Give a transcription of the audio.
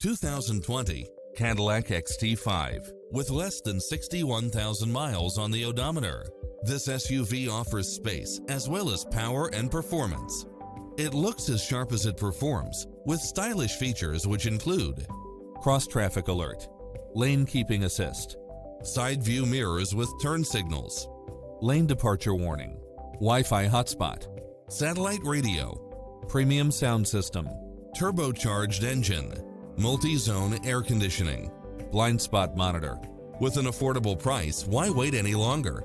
2020 Cadillac XT5 with less than 61,000 miles on the odometer. This SUV offers space as well as power and performance. It looks as sharp as it performs with stylish features which include cross-traffic alert, lane keeping assist, side view mirrors with turn signals, lane departure warning, Wi-Fi hotspot, satellite radio, premium sound system, turbocharged engine, multi-zone air conditioning, blind spot monitor. With an affordable price, why wait any longer?